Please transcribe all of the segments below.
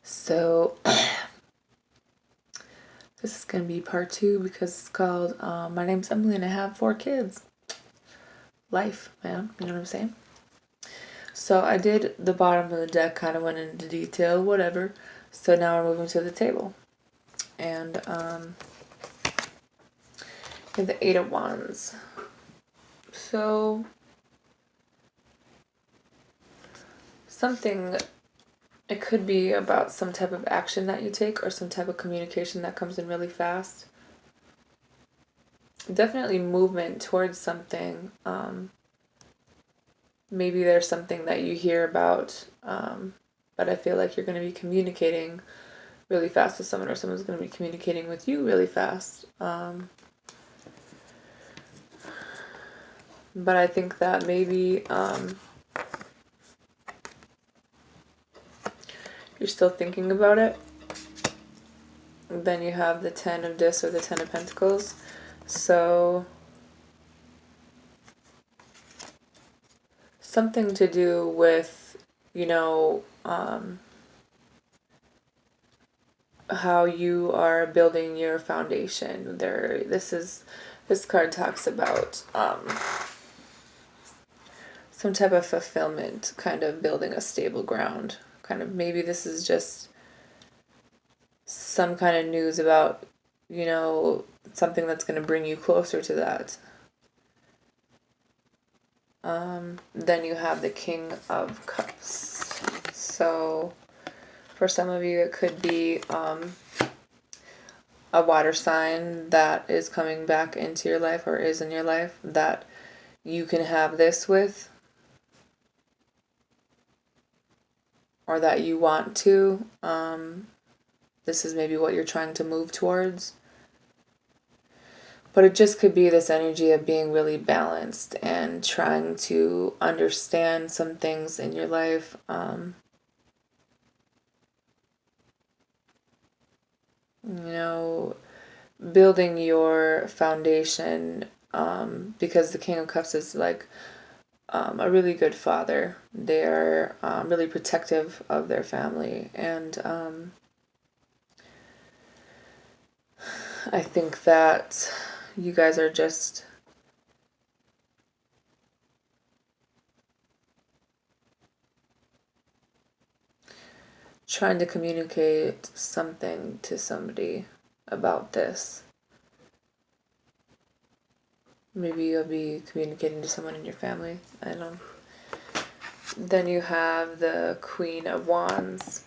So this is going to be part 2 because it's called My Name's Emily and I Have 4 Kids. Life, man. You know what I'm saying? So I did the bottom of the deck, kind of went into detail, whatever. So now we're moving to the table. And the 8 of Wands. So something, it could be about some type of action that you take or some type of communication that comes in really fast. Definitely movement towards something. Maybe there's something that you hear about, but I feel like you're going to be communicating really fast with someone, or someone's going to be communicating with you really fast. But I think that maybe you're still thinking about it. Then you have the 10 of Discs or the 10 of Pentacles. So something to do with, you know, how you are building your foundation. This card talks about some type of fulfillment, kind of building a stable ground. Kind of maybe this is just some kind of news about, you know, something that's going to bring you closer to that. Then you have the King of Cups. So for some of you, it could be a water sign that is coming back into your life or is in your life that you can have this with, or that you want to. This is maybe what you're trying to move towards. But it just could be this energy of being really balanced and trying to understand some things in your life. You know, building your foundation, because the King of Cups is like a really good father. They're really protective of their family, and I think that you guys are just trying to communicate something to somebody about this. Maybe you'll be communicating to someone in your family. I don't know. Then you have the Queen of Wands.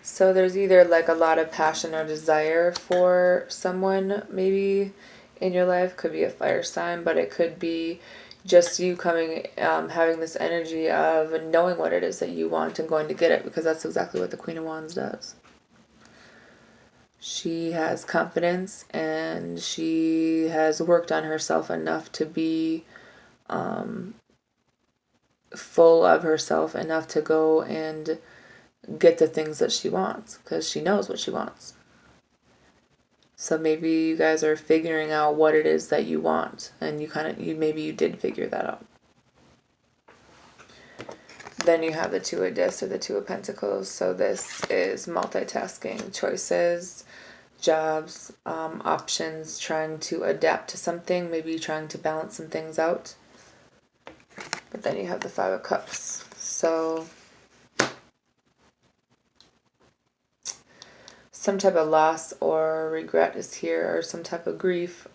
So there's either like a lot of passion or desire for someone maybe in your life. Could be a fire sign, but it could be just you coming, having this energy of knowing what it is that you want and going to get it, because that's exactly what the Queen of Wands does. She has confidence and she has worked on herself enough to be full of herself enough to go and get the things that she wants, because she knows what she wants. So maybe you guys are figuring out what it is that you want, and maybe you did figure that out. Then you have the Two of Discs or the Two of Pentacles. So this is multitasking, choices, jobs, options, trying to adapt to something, maybe trying to balance some things out. But then you have the Five of Cups. So some type of loss or regret is here, or some type of grief.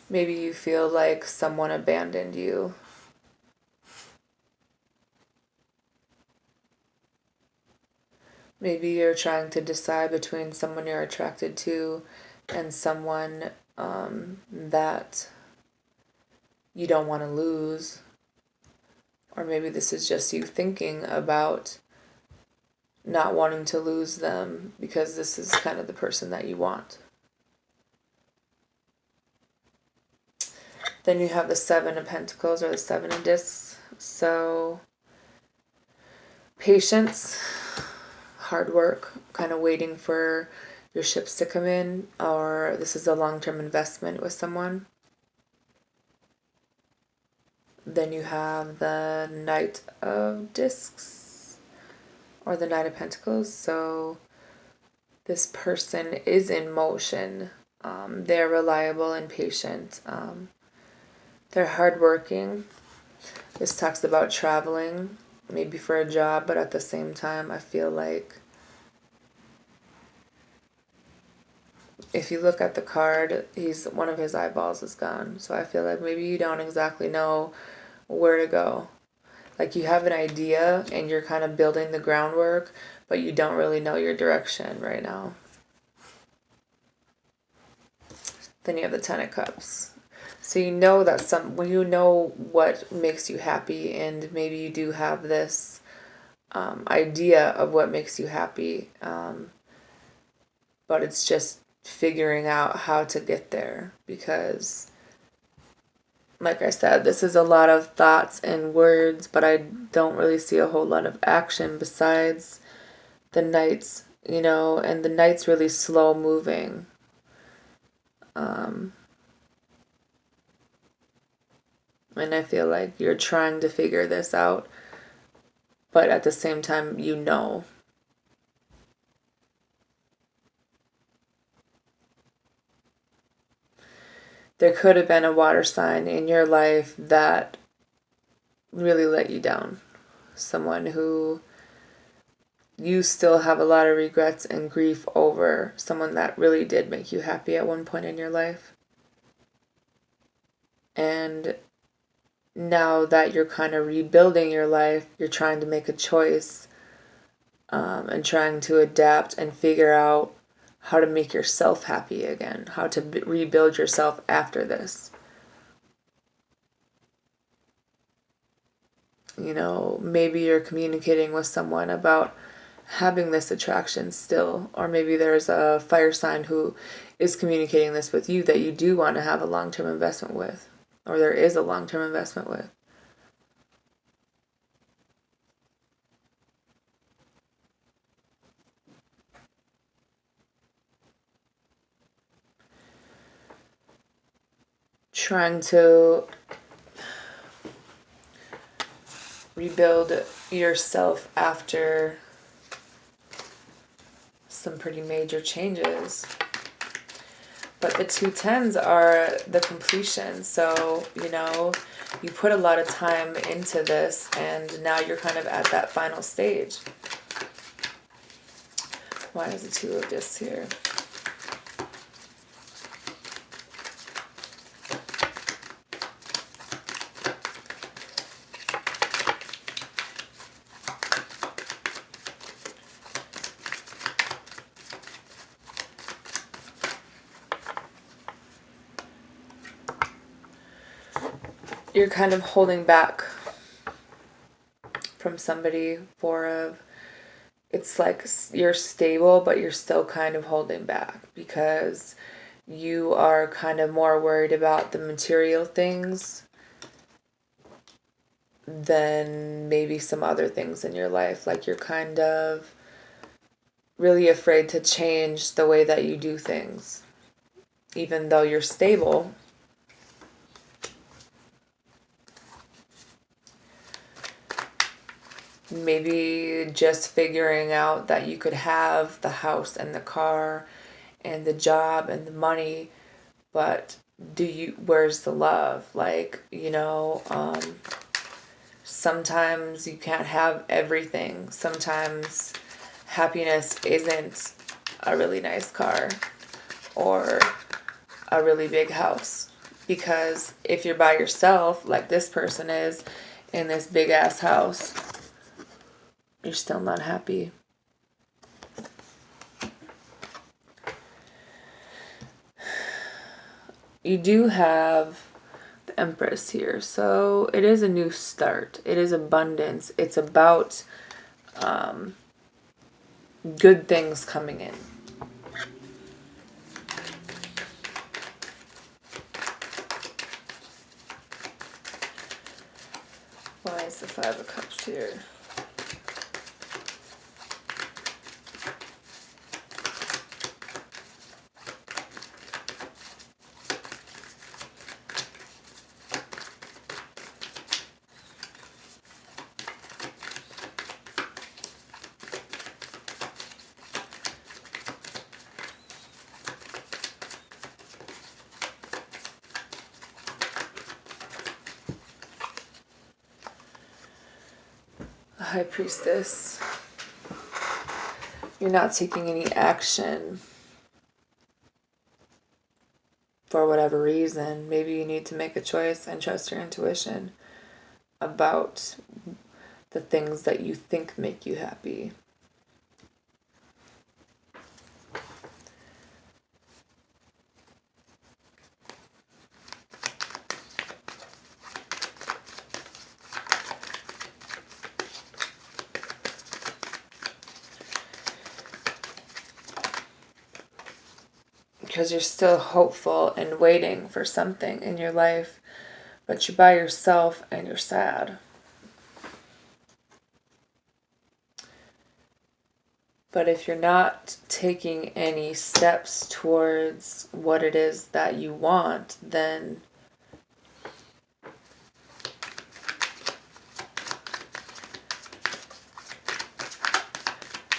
Maybe you feel like someone abandoned you. Maybe you're trying to decide between someone you're attracted to and someone that you don't want to lose. Or maybe this is just you thinking about not wanting to lose them because this is kind of the person that you want. Then you have the Seven of Pentacles or the Seven of Discs. So patience, hard work, kind of waiting for your ships to come in, or this is a long-term investment with someone. Then you have the Knight of Discs or the Knight of Pentacles. So this person is in motion. They're reliable and patient. They're hardworking. This talks about traveling, maybe for a job, but at the same time, I feel like if you look at the card, one of his eyeballs is gone. So I feel like maybe you don't exactly know where to go. Like you have an idea and you're kind of building the groundwork, but you don't really know your direction right now. Then you have the Ten of Cups. So you know that you know what makes you happy, and maybe you do have this idea of what makes you happy, but it's just figuring out how to get there, because like I said, this is a lot of thoughts and words, but I don't really see a whole lot of action besides the Knights, and the Knight's really slow moving. And I feel like you're trying to figure this out, but at the same time, There could have been a water sign in your life that really let you down. Someone who you still have a lot of regrets and grief over. Someone that really did make you happy at one point in your life. And now that you're kind of rebuilding your life, you're trying to make a choice, and trying to adapt and figure out how to make yourself happy again, how to rebuild yourself after this. Maybe you're communicating with someone about having this attraction still, or maybe there's a fire sign who is communicating this with you, that you do want to have a long-term investment with, or there is a long-term investment with. Trying to rebuild yourself after some pretty major changes. But the 2 tens are the completion. So, you put a lot of time into this, and now you're kind of at that final stage. Why is the 2 of Discs here? You're kind of holding back from somebody it's like you're stable, but you're still kind of holding back because you are kind of more worried about the material things than maybe some other things in your life. Like you're kind of really afraid to change the way that you do things, even though you're stable. Maybe just figuring out that you could have the house and the car and the job and the money, but where's the love? Like, sometimes you can't have everything. Sometimes happiness isn't a really nice car or a really big house. Because if you're by yourself, like this person is, in this big ass house, you're still not happy. You do have the Empress here. So it is a new start. It is abundance. It's about good things coming in. Why is the 5 of Cups here? High Priestess. You're not taking any action for whatever reason. Maybe you need to make a choice and trust your intuition about the things that you think make you happy. Because you're still hopeful and waiting for something in your life, but you're by yourself and you're sad. But if you're not taking any steps towards what it is that you want, then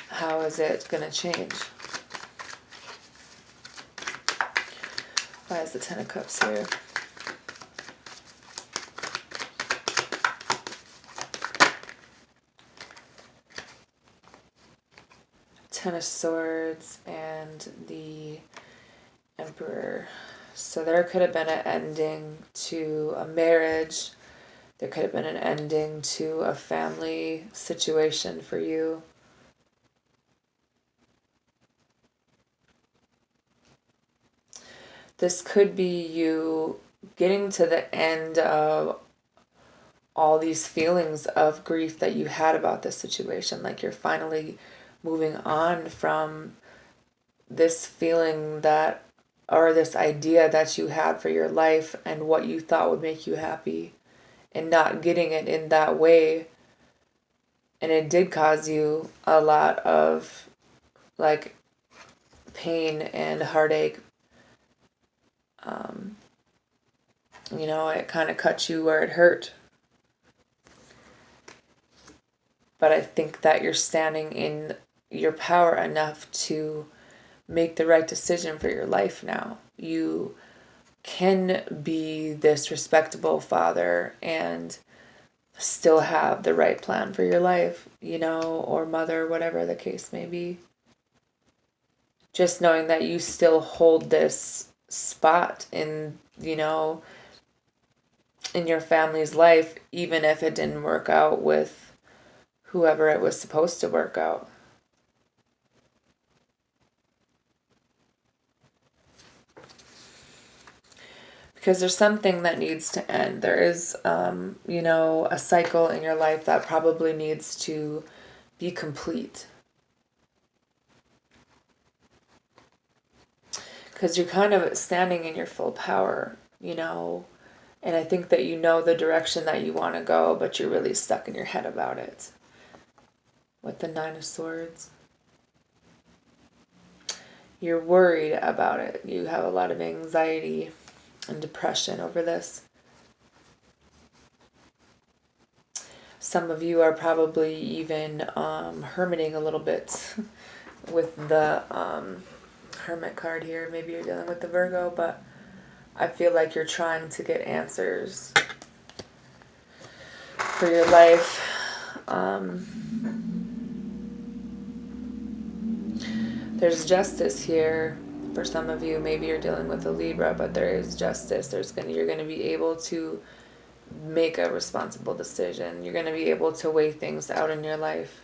how is it going to change? Why is the Ten of Cups here? Ten of Swords and the Emperor. So there could have been an ending to a marriage. There could have been an ending to a family situation for you. This could be you getting to the end of all these feelings of grief that you had about this situation. Like you're finally moving on from this feeling that, or this idea that you had for your life and what you thought would make you happy, and not getting it in that way. And it did cause you a lot of like pain and heartache. You know, it kind of cut you where it hurt. But I think that you're standing in your power enough to make the right decision for your life now. You can be this respectable father and still have the right plan for your life, you know, or mother, whatever the case may be. Just knowing that you still hold this spot in, you know, in your family's life, even if it didn't work out with whoever it was supposed to work out. Because there's something that needs to end. There is, you know, a cycle in your life that probably needs to be complete. Because you're kind of standing in your full power, you know. And I think that you know the direction that you want to go, but you're really stuck in your head about it. With the Nine of Swords. You're worried about it. You have a lot of anxiety and depression over this. Some of you are probably even hermiting a little bit with the Hermit card here. Maybe you're dealing with the Virgo, but I feel like you're trying to get answers for your life. There's justice here for some of you. Maybe you're dealing with a Libra, but there is justice. You're going to be able to make a responsible decision. You're going to be able to weigh things out in your life.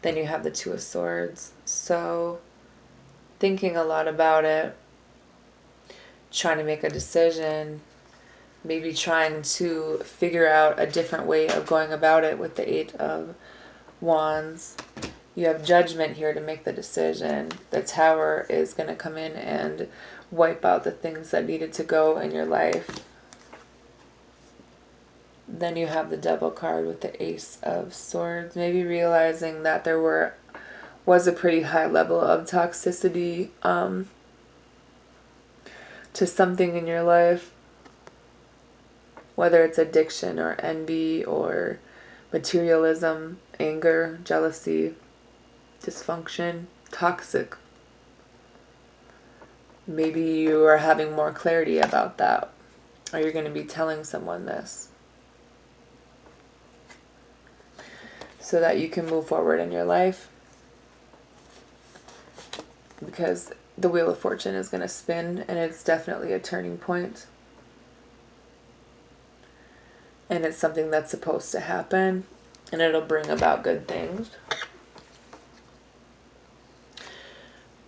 Then you have the Two of Swords. So thinking a lot about it, trying to make a decision, maybe trying to figure out a different way of going about it with the Eight of Wands. You have Judgment here to make the decision. The Tower is going to come in and wipe out the things that needed to go in your life. Then you have the Devil card with the Ace of Swords. Maybe realizing that there was a pretty high level of toxicity to something in your life. Whether it's addiction or envy or materialism, anger, jealousy, dysfunction, toxic. Maybe you are having more clarity about that, or you're going to be telling someone this. so that you can move forward in your life. Because the Wheel of Fortune is going to spin, and it's definitely a turning point. And it's something that's supposed to happen, and it'll bring about good things.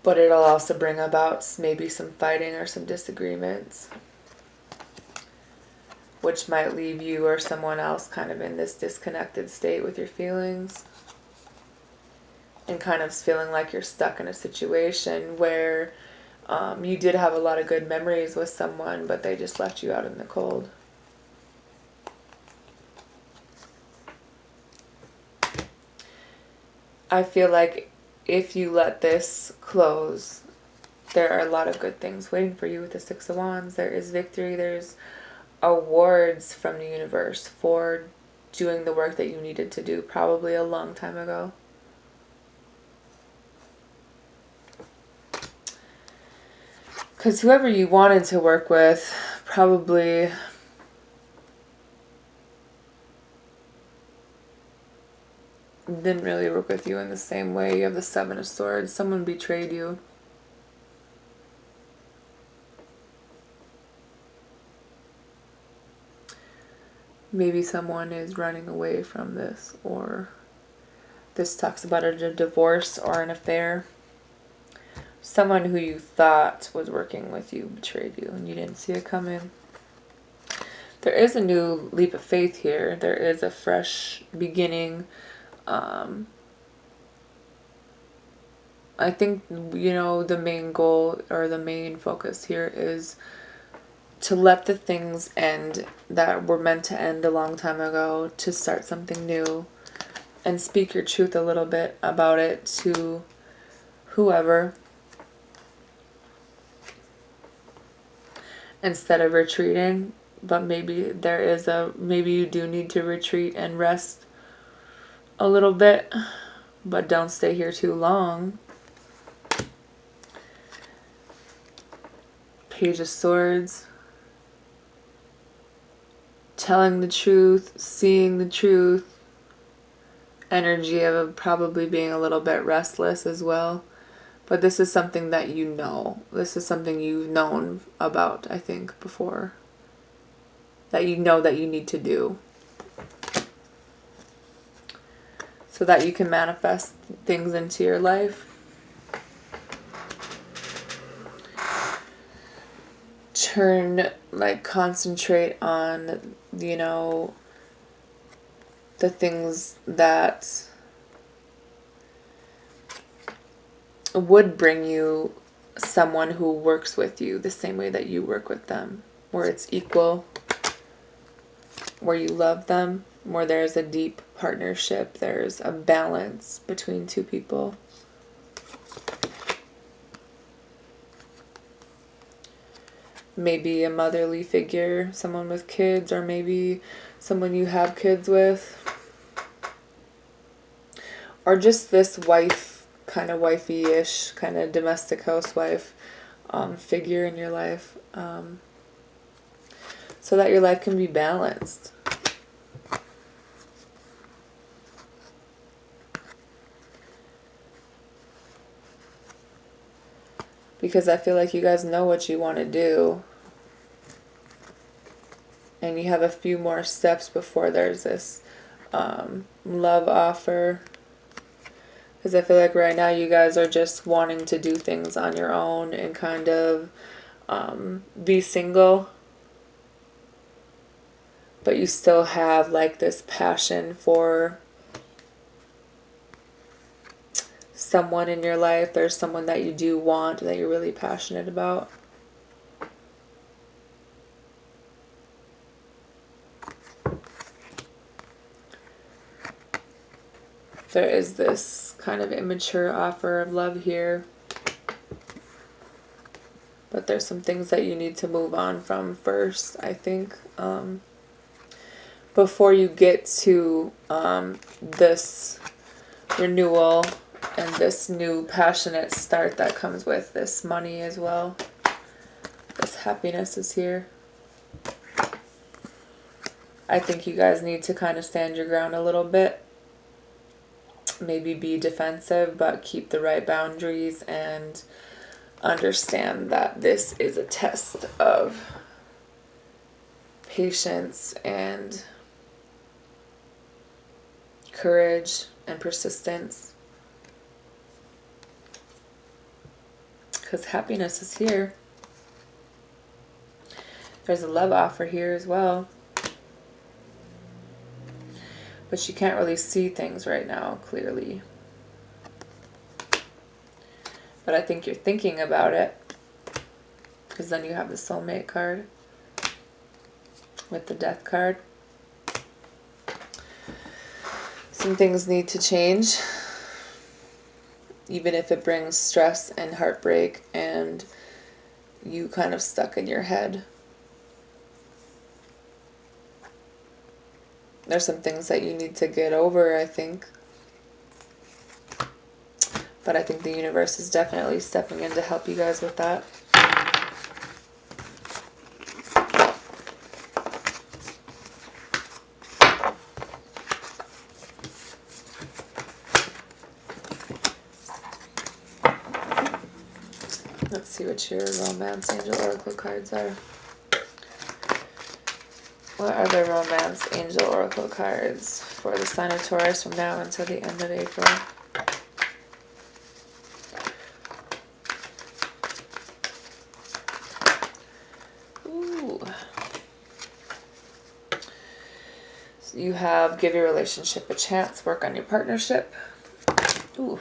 But it'll also bring about maybe some fighting or some disagreements, which might leave you or someone else kind of in this disconnected state with your feelings. And kind of feeling like you're stuck in a situation where you did have a lot of good memories with someone, but they just left you out in the cold. I feel like if you let this close, there are a lot of good things waiting for you with the Six of Wands. There is victory. There's awards from the universe for doing the work that you needed to do probably a long time ago. Because whoever you wanted to work with probably didn't really work with you in the same way. You have the Seven of Swords. Someone betrayed you. Maybe someone is running away from this, or this talks about a divorce or an affair. Someone who you thought was working with you betrayed you and you didn't see it coming. There is a new leap of faith here. There is a fresh beginning. I think, the main goal or the main focus here is to let the things end that were meant to end a long time ago, to start something new and speak your truth a little bit about it to whoever, instead of retreating. But maybe maybe you do need to retreat and rest a little bit, but don't stay here too long. Page of Swords. Telling the truth, seeing the truth. Energy of probably being a little bit restless as well. But this is something that you know. This is something you've known about, I think, before. That you know that you need to do. So that you can manifest things into your life. Concentrate on, the things that would bring you someone who works with you the same way that you work with them, where it's equal, where you love them, where there's a deep partnership, there's a balance between two people. Maybe a motherly figure, someone with kids, or maybe someone you have kids with. Or just this wife, kind of wifey-ish, kind of domestic housewife figure in your life. So that your life can be balanced. Because I feel like you guys know what you want to do. And you have a few more steps before there's this love offer. Because I feel like right now you guys are just wanting to do things on your own and kind of be single. But you still have like this passion for someone in your life. There's someone that you do want, that you're really passionate about. There is this kind of immature offer of love here. But there's some things that you need to move on from first, I think. Before you get to this renewal and this new passionate start that comes with this money as well. This happiness is here. I think you guys need to kind of stand your ground a little bit maybe be defensive, but keep the right boundaries and understand that this is a test of patience and courage and persistence. Because happiness is here. There's a love offer here as well. But you can't really see things right now clearly. But I think you're thinking about it. Because then you have the soulmate card with the death card. Some things need to change. Even if it brings stress and heartbreak and you kind of stuck in your head. There's some things that you need to get over, I think. But I think the universe is definitely stepping in to help you guys with that. Let's see what your romance angel oracle cards are. What are the romance angel oracle cards for the sign of Taurus from now until the end of April? Ooh. So you have give your relationship a chance, work on your partnership. Ooh.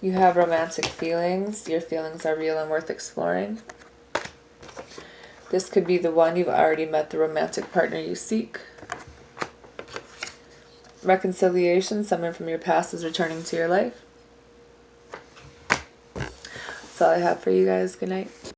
You have romantic feelings. Your feelings are real and worth exploring. This could be the one. You've already met the romantic partner you seek. Reconciliation. Someone from your past is returning to your life. That's all I have for you guys. Good night.